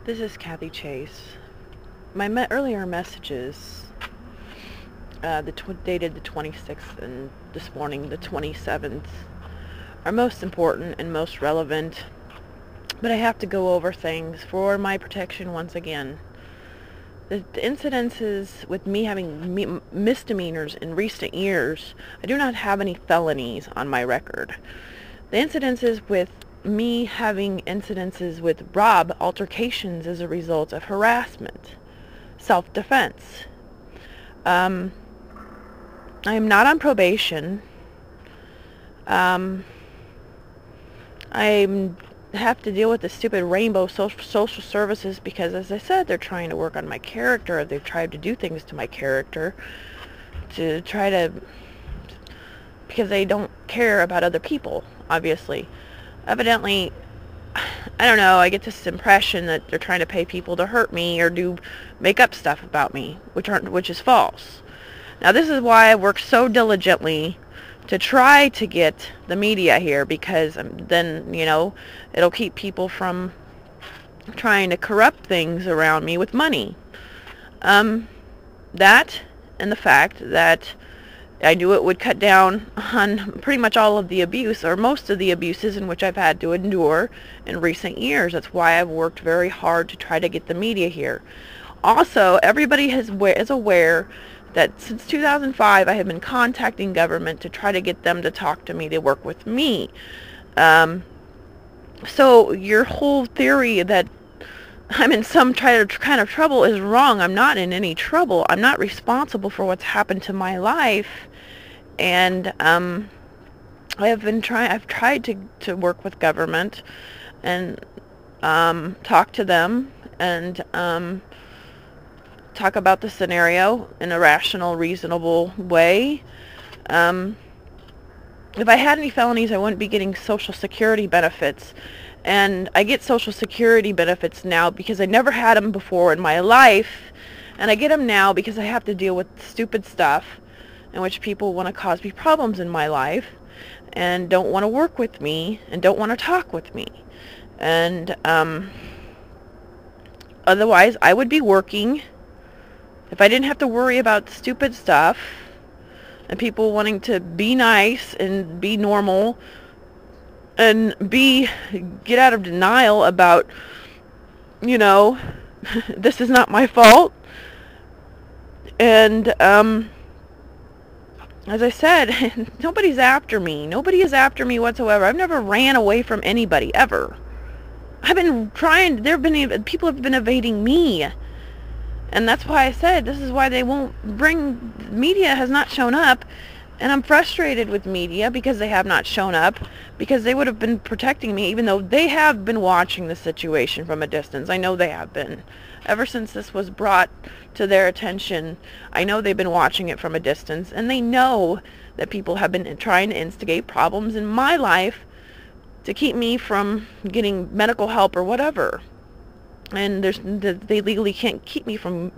This is Kathy Chase. My earlier messages, dated the 26th and this morning the 27th, are most important and most relevant, but I have to go over things for my protection once again. The incidences with me having misdemeanors in recent years, I do not have any felonies on my record. The incidences with me having incidences with Rob altercations as a result of harassment, self-defense. I am not on probation. I have to deal with the stupid rainbow social services because, as I said, they're trying to work on my character. They've tried to do things to my character because they don't care about other people, obviously. Evidently, I don't know, I get this impression that they're trying to pay people to hurt me or make up stuff about me, which is false. Now, this is why I work so diligently to try to get the media here, because then, it'll keep people from trying to corrupt things around me with money. That and the fact that I knew it would cut down on pretty much all of the abuse, or most of the abuses in which I've had to endure in recent years. That's why I've worked very hard to try to get the media here. Also, everybody is aware that since 2005 I have been contacting government to try to get them to talk to me, to work with me. So your whole theory that I'm in some kind of trouble is wrong. I'm not in any trouble. I'm not responsible for what's happened to my life. And I've tried to work with government and talk to them and talk about the scenario in a rational, reasonable way. If I had any felonies, I wouldn't be getting Social Security benefits. And I get Social Security benefits now because I never had them before in my life. And I get them now because I have to deal with stupid stuff in which people want to cause me problems in my life and don't want to work with me and don't want to talk with me. And otherwise, I would be working if I didn't have to worry about stupid stuff and people wanting to be nice and be normal and get out of denial about, this is not my fault. And as I said, nobody's after me. Nobody is after me whatsoever. I've never ran away from anybody, ever. I've been trying, people have been evading me. And that's why I said, this is why they won't media has not shown up. And I'm frustrated with media because they have not shown up, because they would have been protecting me, even though they have been watching the situation from a distance. I know they have been. Ever since this was brought to their attention, I know they've been watching it from a distance, and they know that people have been trying to instigate problems in my life to keep me from getting medical help or whatever. And they legally can't keep me from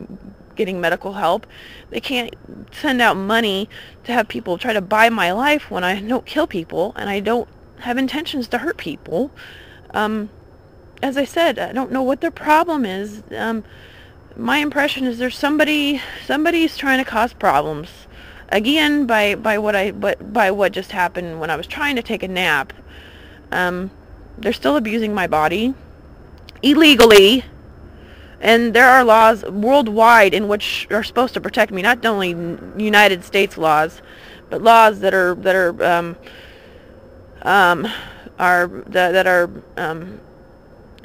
getting medical help. They can't send out money to have people try to buy my life when I don't kill people and I don't have intentions to hurt people. As I said, I don't know what their problem is. My impression is there's somebody's trying to cause problems. Again, by what just happened when I was trying to take a nap. They're still abusing my body illegally, and there are laws worldwide in which are supposed to protect me. Not only United States laws, but laws that are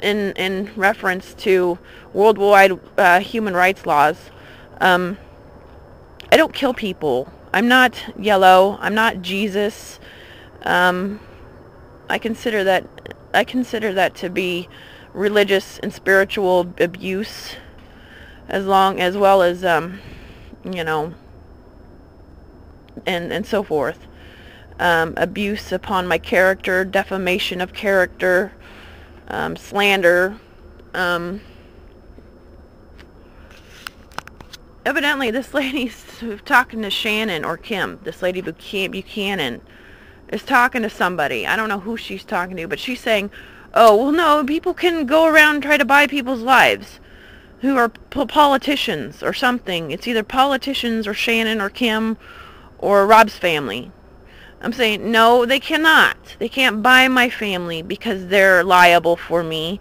in reference to worldwide human rights laws. I don't kill people. I'm not yellow. I'm not Jesus. I consider that to be religious and spiritual abuse, as well as and so forth. Abuse upon my character, defamation of character, slander. Evidently, this lady's talking to Shannon or Kim. This lady Buchanan is talking to somebody. I don't know who she's talking to, but she's saying, Oh, well, no, people can go around and try to buy people's lives who are politicians or something. It's either politicians or Shannon or Kim or Rob's family. I'm saying, no, they cannot. They can't buy my family because they're liable for me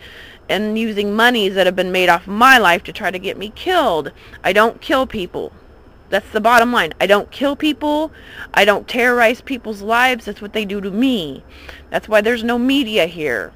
and using monies that have been made off my life to try to get me killed. I don't kill people. That's the bottom line. I don't kill people. I don't terrorize people's lives. That's what they do to me. That's why there's no media here.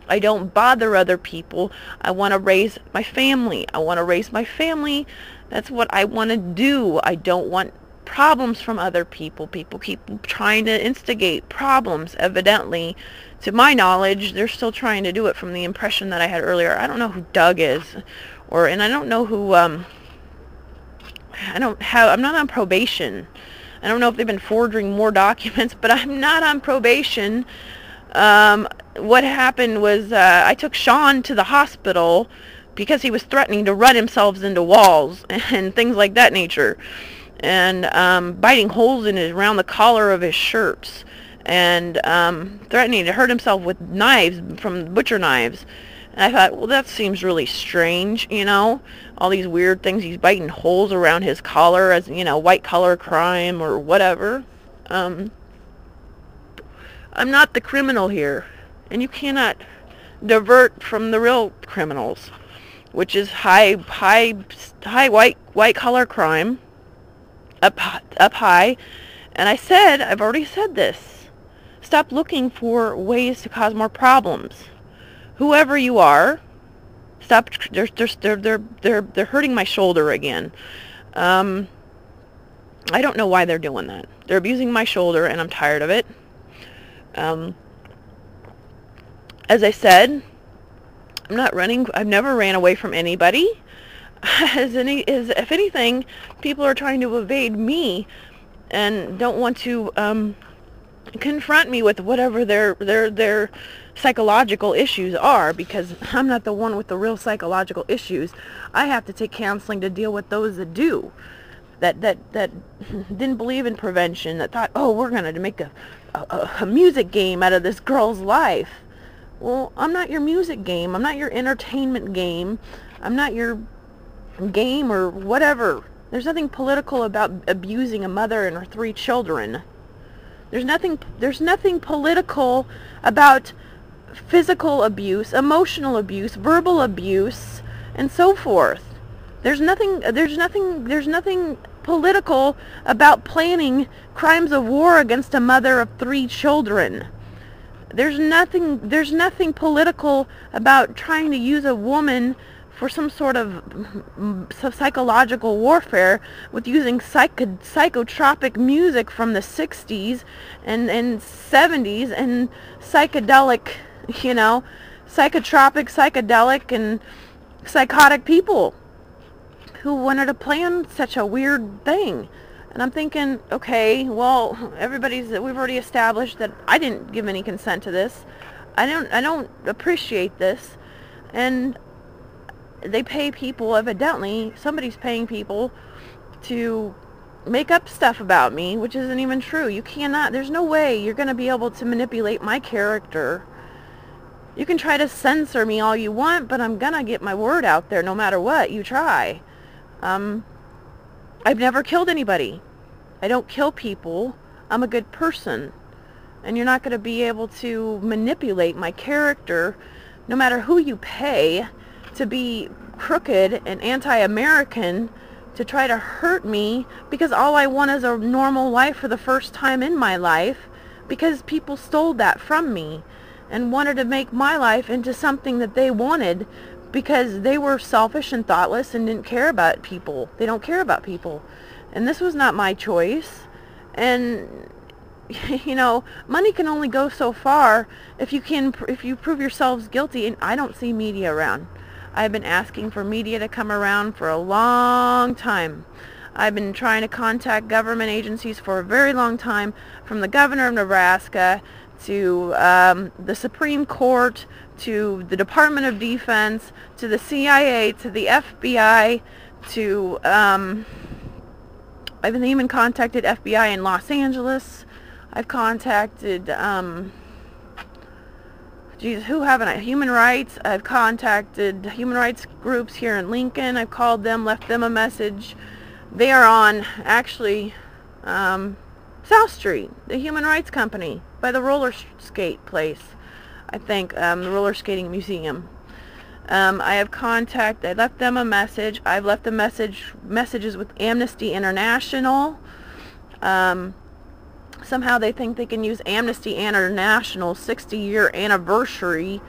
I don't bother other people. I want to raise my family. I want to raise my family. That's what I want to do. I don't want problems from other people. People keep trying to instigate problems. Evidently, to my knowledge, they're still trying to do it from the impression that I had earlier. I don't know who Doug is, and I don't know who, I'm not on probation. I don't know if they've been forging more documents, but I'm not on probation. What happened was I took Sean to the hospital because he was threatening to run himself into walls and things like that nature, and biting holes in around the collar of his shirts, and threatening to hurt himself with knives, from butcher knives. And I thought, well, that seems really strange, you know, all these weird things. He's biting holes around his collar as, you know, white collar crime or whatever. I'm not the criminal here, and you cannot divert from the real criminals, which is high white collar crime, up high. And I've already said this. Stop looking for ways to cause more problems. Whoever you are, stop. They're hurting my shoulder again. I don't know why they're doing that. They're abusing my shoulder, and I'm tired of it. As I said, I'm not running. I've never ran away from anybody. If anything, people are trying to evade me and don't want to confront me with whatever their psychological issues are, because I'm not the one with the real psychological issues. I have to take counseling to deal with those that do, that didn't believe in prevention, that thought, oh, we're going to make a music game out of this girl's life. Well, I'm not your music game. I'm not your entertainment game. I'm not your game or whatever. There's nothing political about abusing a mother and her 3 children. There's nothing political about physical abuse, emotional abuse, verbal abuse, and so forth. There's nothing political about planning crimes of war against a mother of 3 children. There's nothing political about trying to use a woman for some sort of psychological warfare with using psychotropic music from the 60s and 70s and psychedelic, you know, psychedelic and psychotic people who wanted to plan such a weird thing. And I'm thinking, okay, well, we've already established that I didn't give any consent to this. I don't appreciate this. And they pay people, evidently, somebody's paying people to make up stuff about me, which isn't even true. You cannot, there's no way you're going to be able to manipulate my character. You can try to censor me all you want, but I'm going to get my word out there no matter what you try. I've never killed anybody. I don't kill people. I'm a good person. And you're not going to be able to manipulate my character, no matter who you pay, to be crooked and anti-American, to try to hurt me, because all I want is a normal life for the first time in my life, because people stole that from me and wanted to make my life into something that they wanted, because they were selfish and thoughtless and didn't care about people. They don't care about people. And this was not my choice. And you know, money can only go so far if you prove yourselves guilty, and I don't see media around. I've been asking for media to come around for a long time. I've been trying to contact government agencies for a very long time, from the governor of Nebraska to the Supreme Court, to the Department of Defense, to the CIA, to the FBI, to I've even contacted FBI in Los Angeles. I've contacted Jesus, who haven't I? Human rights. I've contacted human rights groups here in Lincoln. I've called them, left them a message. They are on, actually, South Street, the Human Rights Company, by the roller skate place, I think, the roller skating museum. I have I left them a message. I've left the messages with Amnesty International. Somehow they think they can use Amnesty International's 60-year anniversary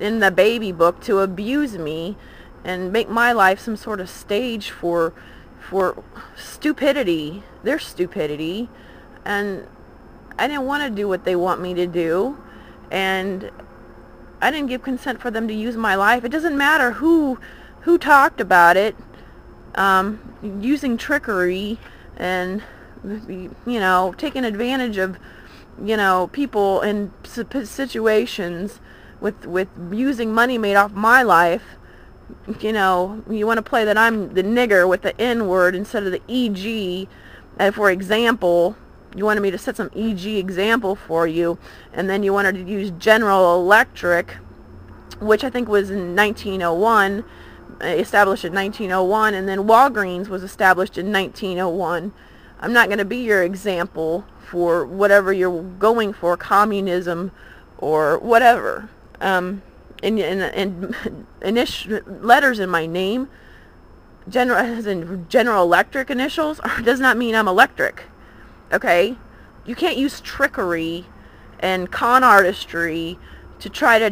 in the baby book to abuse me and make my life some sort of stage for stupidity, their stupidity. And I didn't want to do what they want me to do, and I didn't give consent for them to use my life. It doesn't matter who talked about it, using trickery and, you know, taking advantage of, you know, people in situations with using money made off my life. You know, you want to play that I'm the nigger with the N word instead of the EG, for example. You wanted me to set some EG example for you, and then you wanted to use General Electric, which I think was in 1901, established in 1901, and then Walgreens was established in 1901. I'm not going to be your example for whatever you're going for, communism or whatever. Initial letters in my name, as in General Electric initials, does not mean I'm electric. Okay? You can't use trickery and con artistry to try to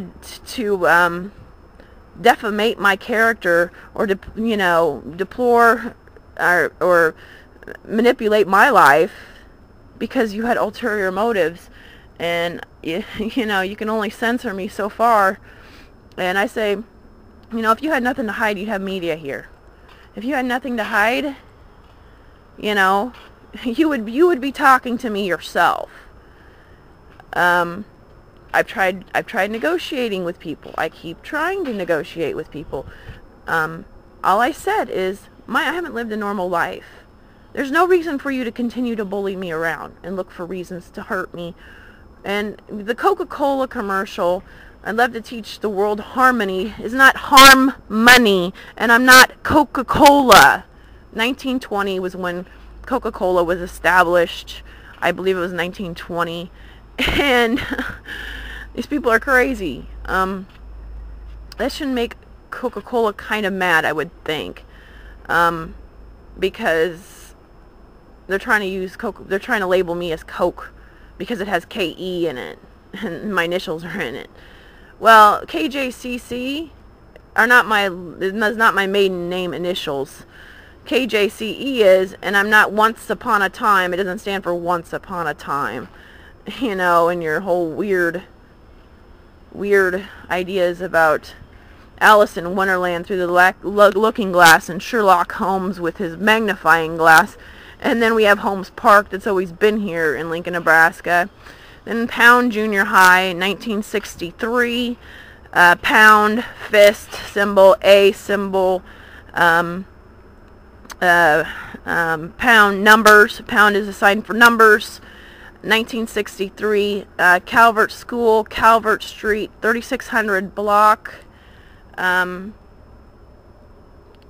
defamate my character, or to, you know, deplore or manipulate my life because you had ulterior motives. And you know, you can only censor me so far. And I say, you know, if you had nothing to hide, you'd have media here. If you had nothing to hide, you know, you would be talking to me yourself. I've tried negotiating with people. I keep trying to negotiate with people. All I said is, I haven't lived a normal life. There's no reason for you to continue to bully me around and look for reasons to hurt me. And the Coca-Cola commercial, I'd love to teach the world harmony, is not harm money, and I'm not Coca-Cola. 1920 was when Coca-Cola was established. I believe it was 1920. And these people are crazy. That should make Coca-Cola kind of mad, I would think. Because they're trying to use Coke, they're trying to label me as Coke because it has KE in it and my initials are in it. Well, KJCC is not my maiden name initials. KJCE is, and I'm not Once Upon a Time. It doesn't stand for Once Upon a Time. You know, and your whole weird ideas about Alice in Wonderland through the looking glass and Sherlock Holmes with his magnifying glass. And then we have Holmes Park that's always been here in Lincoln, Nebraska. Then Pound Junior High in 1963. Pound, fist, symbol, A symbol, pound numbers. Pound is a sign for numbers. 1963. Calvert School, Calvert Street, 3600 block. And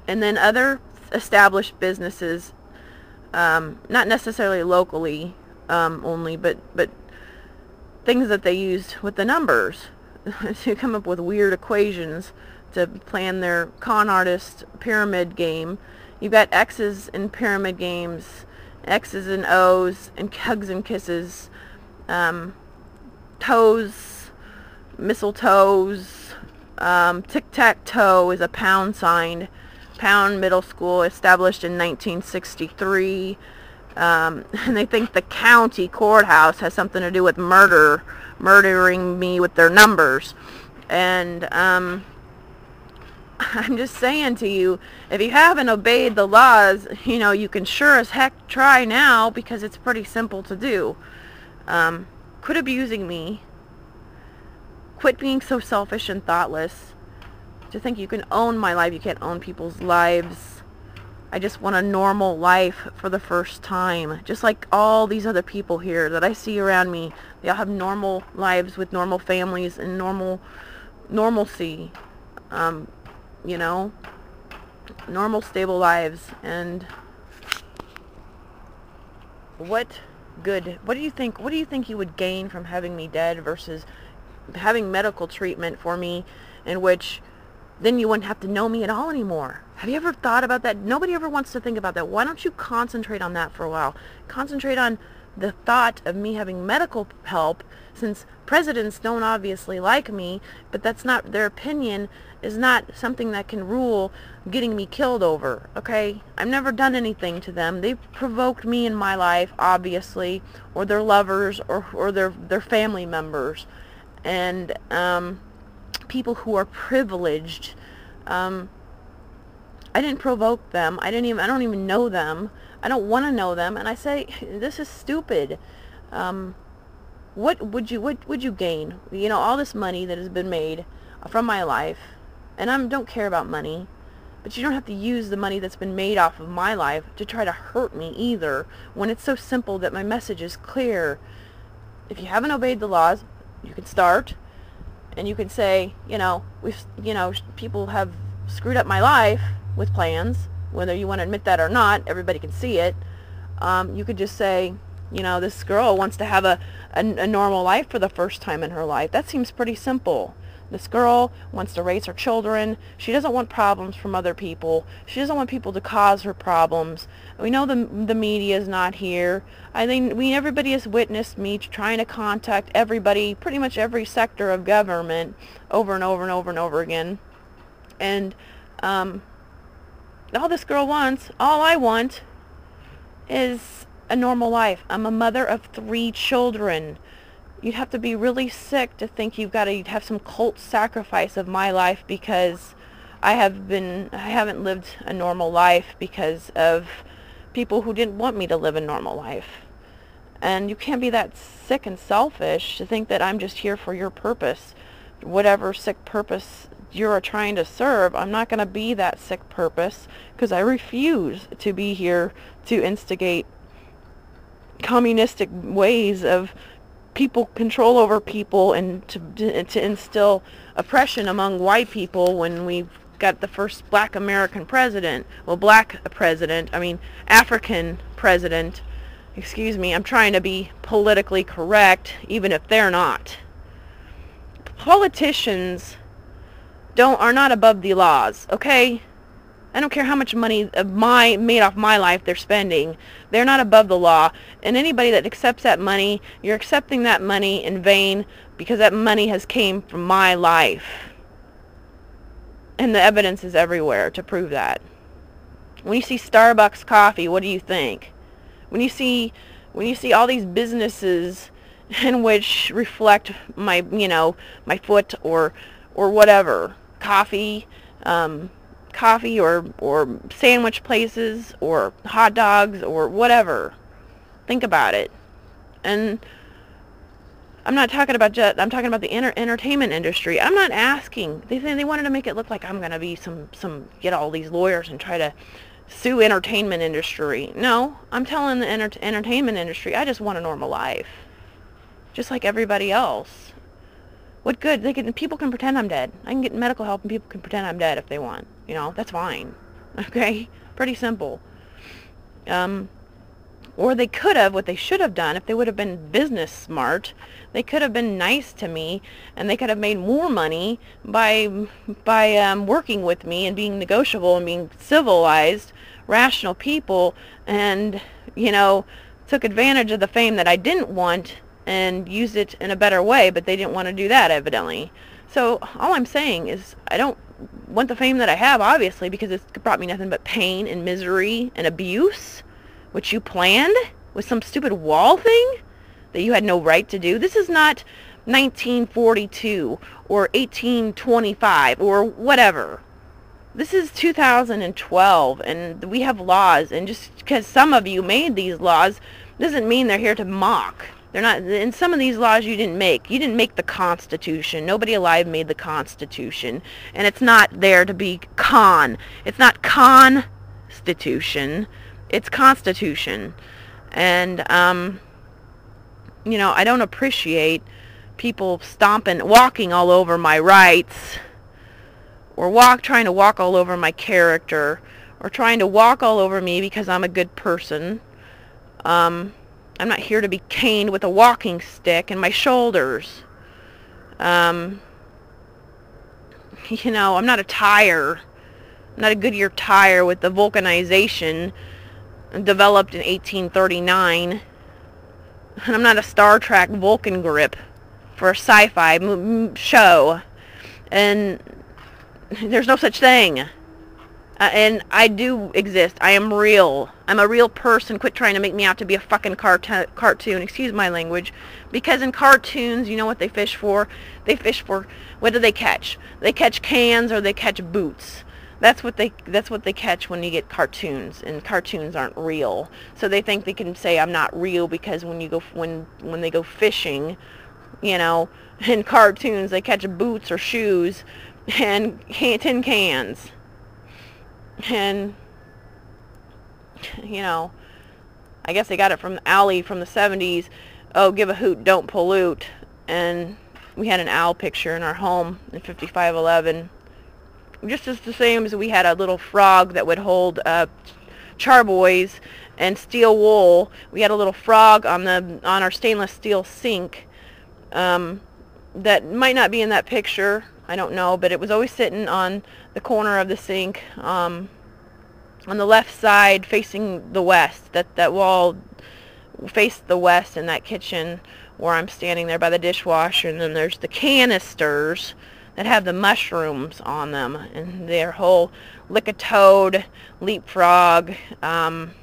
then other established businesses, not necessarily locally only, but things that they use with the numbers to come up with weird equations to plan their con artist pyramid game. You've got X's in pyramid games, X's and O's, and hugs and kisses, toes, mistletoes, tic-tac-toe is a pound sign. Pound Middle School, established in 1963. And they think the county courthouse has something to do with murdering me with their numbers. And I'm just saying to you, if you haven't obeyed the laws, you know, you can sure as heck try now, because it's pretty simple to do. Quit abusing me. Quit being so selfish and thoughtless. To think you can own my life. You can't own people's lives. I just want a normal life for the first time. Just like all these other people here that I see around me. They all have normal lives with normal families and normalcy, you know, normal stable lives. And what do you think you would gain from having me dead versus having medical treatment for me, in which then you wouldn't have to know me at all anymore? Have you ever thought about that? Nobody ever wants to think about that. Why don't you concentrate on that for a while? Concentrate on the thought of me having medical help, since presidents don't obviously like me, but that's not their opinion, is not something that can rule getting me killed over, okay? I've never done anything to them. They've provoked me in my life, obviously, or their lovers, or their family members. And people who are privileged, I didn't provoke them. I don't even know them. I don't want to know them. And I say, this is stupid. What would you gain? You know, all this money that has been made from my life, and I don't care about money, but you don't have to use the money that's been made off of my life to try to hurt me either, when it's so simple that my message is clear. If you haven't obeyed the laws, you can start, and you can say, people have screwed up my life with plans, whether you want to admit that or not. Everybody can see it. You could just say, this girl wants to have a normal life for the first time in her life. That seems pretty simple. This girl wants to raise her children. She doesn't want problems from other people. She doesn't want people to cause her problems. We know the media is not here. I think everybody has witnessed me trying to contact everybody, pretty much every sector of government, over and over and over and over again. And all this girl wants, all I want, is a normal life. I'm a mother of 3 children. You'd have to be really sick to think you've got to have some cult sacrifice of my life because I haven't lived a normal life because of people who didn't want me to live a normal life. And you can't be that sick and selfish to think that I'm just here for your purpose. Whatever sick purpose you're trying to serve, I'm not going to be that sick purpose, because I refuse to be here to instigate communistic ways of people control over people, and to instill oppression among white people when we've got the first black American president. Well, African president. Excuse me, I'm trying to be politically correct, even if they're not. Politicians are not above the laws, okay? I don't care how much money made off my life they're spending. They're not above the law. And anybody that accepts that money, you're accepting that money in vain, because that money has came from my life. And the evidence is everywhere to prove that. When you see Starbucks coffee, what do you think? When you see all these businesses in which reflect my foot or whatever, coffee or sandwich places or hot dogs or whatever. Think about it. And I'm not talking about I'm talking about the entertainment industry. I'm not asking. They wanted to make it look like I'm going to be get all these lawyers and try to sue entertainment industry. No, I'm telling the entertainment industry, I just want a normal life, just like everybody else. What good? People can pretend I'm dead. I can get medical help and people can pretend I'm dead if they want. That's fine. Okay? Pretty simple. Or they could have, what they should have done, if they would have been business smart, they could have been nice to me, and they could have made more money by working with me and being negotiable and being civilized, rational people, and, took advantage of the fame that I didn't want and used it in a better way, but they didn't want to do that, evidently. So all I'm saying is I don't want the fame that I have, obviously, because it's brought me nothing but pain and misery and abuse, which you planned with some stupid wall thing that you had no right to do. This is not 1942 or 1825 or whatever. This is 2012, and we have laws, and just because some of you made these laws doesn't mean they're here to mock. They're not. And some of these laws you didn't make. You didn't make the Constitution. Nobody alive made the Constitution, and it's not there to be It's not Constitution. It's Constitution. And You know, I don't appreciate people walking all over my rights, or trying to walk all over my character, or trying to walk all over me because I'm a good person. I'm not here to be caned with a walking stick in my shoulders. You know, I'm not a tire. I'm not a Goodyear tire with the vulcanization developed in 1839. And I'm not a Star Trek Vulcan grip for a sci-fi show. And there's no such thing. And I do exist. I am real. I'm a real person. Quit trying to make me out to be a fucking cartoon. Excuse my language. Because in cartoons, you know what they fish for? They fish for, what do they catch? They catch cans or they catch boots. That's what they catch when you get cartoons, and cartoons aren't real. So they think they can say I'm not real because when they go fishing, you know, in cartoons they catch boots or shoes and tin cans. And, you know, I guess they got it from the alley from the 70s. Oh, give a hoot, don't pollute. And we had an owl picture in our home in 5511. Just as the same as we had a little frog that would hold charboys and steel wool. We had a little frog on our stainless steel sink that might not be in that picture. I don't know, but it was always sitting on the corner of the sink, on the left side facing the west. That wall faced the west in that kitchen where I'm standing there by the dishwasher, and then there's the canisters that have the mushrooms on them, and their whole lick-a-toad, leapfrog,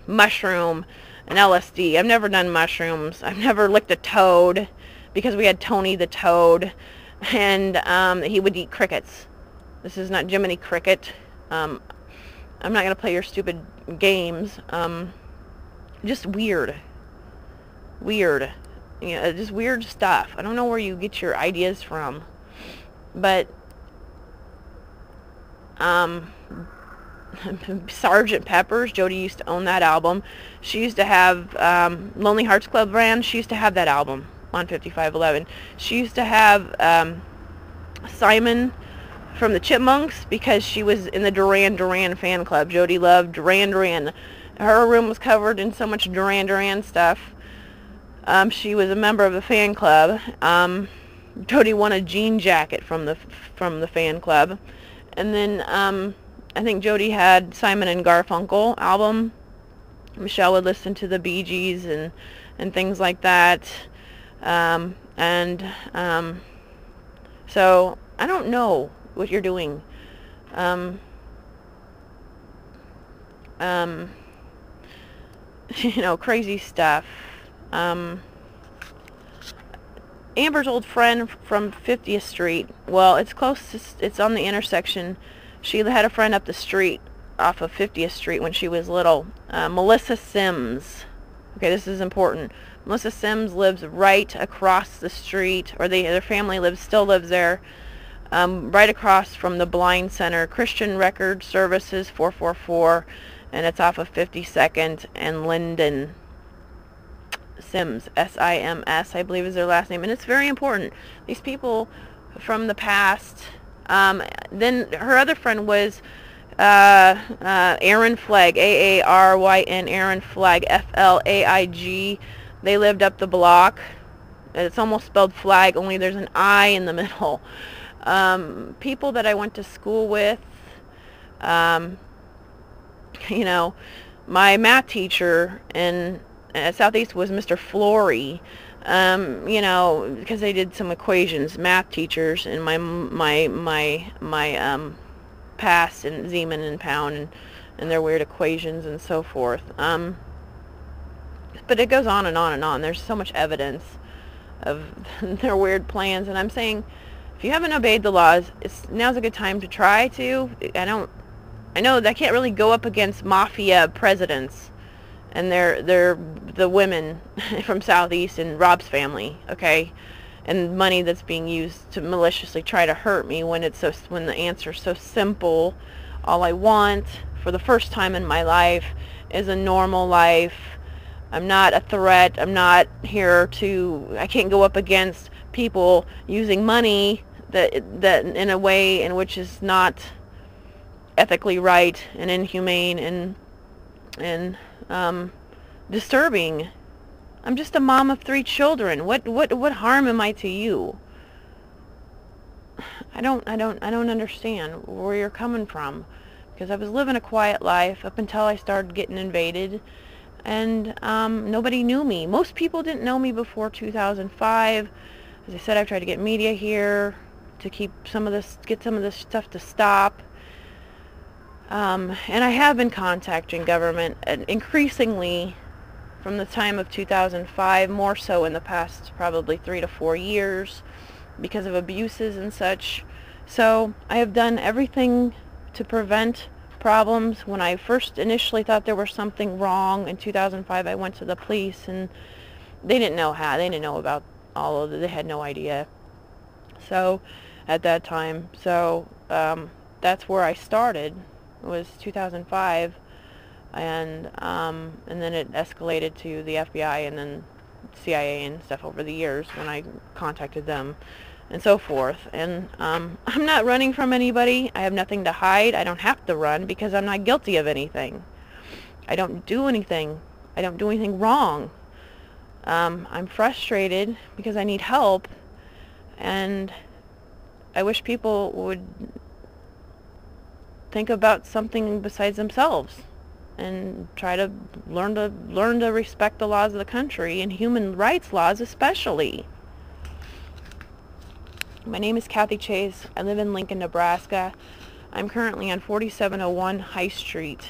mushroom, and LSD. I've never done mushrooms. I've never licked a toad because we had Tony the Toad, and he would eat crickets. This is not Jiminy Cricket. I'm not going to play your stupid games. Just weird. Weird. You know, just weird stuff. I don't know where you get your ideas from. But, Sgt. Pepper's, Jody used to own that album. She used to have, Lonely Hearts Club Band, she used to have that album on 5511. She used to have, Simon from the Chipmunks because she was in the Duran Duran fan club. Jody loved Duran Duran. Her room was covered in so much Duran Duran stuff. She was a member of the fan club. Jody won a jean jacket from the fan club. And then I think Jody had Simon and Garfunkel album. Michelle would listen to the Bee Gees and things like that. So I don't know what you're doing. You know, crazy stuff. Amber's old friend from 50th Street. Well, it's close to, it's on the intersection. She had a friend up the street off of 50th Street when she was little. Melissa Sims. Okay, this is important. Melissa Sims lives right across the street, or their family still lives there, right across from the Blind Center. Christian Record Services 444, and it's off of 52nd and Linden. Sims, S-I-M-S, I believe is their last name, and it's very important. These people from the past. Then her other friend was Aaron Flagg, A-A-R-Y-N, Aaron Flagg, F-L-A-I-G. They lived up the block. It's almost spelled flag, only there's an I in the middle. People that I went to school with, you know, my math teacher at Southeast was Mr. Flory, you know, because they did some equations, math teachers in my past, and Zeeman and Pound and their weird equations and so forth. But it goes on and on and on. There's so much evidence of their weird plans, and I'm saying, if you haven't obeyed the laws, now's a good time to try to. I know that can't really go up against mafia presidents and they're the women from Southeast and Rob's family, okay, and money that's being used to maliciously try to hurt me when the answer's so simple. All I want for the first time in my life is a normal life, I'm not a threat. I'm not here to, I can't go up against people using money that in a way in which is not ethically right and inhumane and disturbing. I'm just a mom of 3 children. What harm am I to you? I don't understand where you're coming from, because I was living a quiet life up until I started getting invaded, and nobody knew me. Most people didn't know me before 2005. As I said, I've tried to get media here to keep some of this, get some of this stuff to stop. And I have been contacting government, and increasingly from the time of 2005, more so in the past probably 3 to 4 years, because of abuses and such. So I have done everything to prevent problems. When I first initially thought there was something wrong in 2005, I went to the police, and they didn't know how. They didn't know about all of it. They had no idea. So at that time, so that's where I started. It was 2005, and then it escalated to the FBI and then CIA and stuff over the years when I contacted them and so forth. And I'm not running from anybody. I have nothing to hide. I don't have to run because I'm not guilty of anything. I don't do anything. I don't do anything wrong. I'm frustrated because I need help, and I wish people would think about something besides themselves and try to learn to respect the laws of the country, and human rights laws especially. My name is Kathy Chase. I live in Lincoln, Nebraska. I'm currently on 4701 High Street.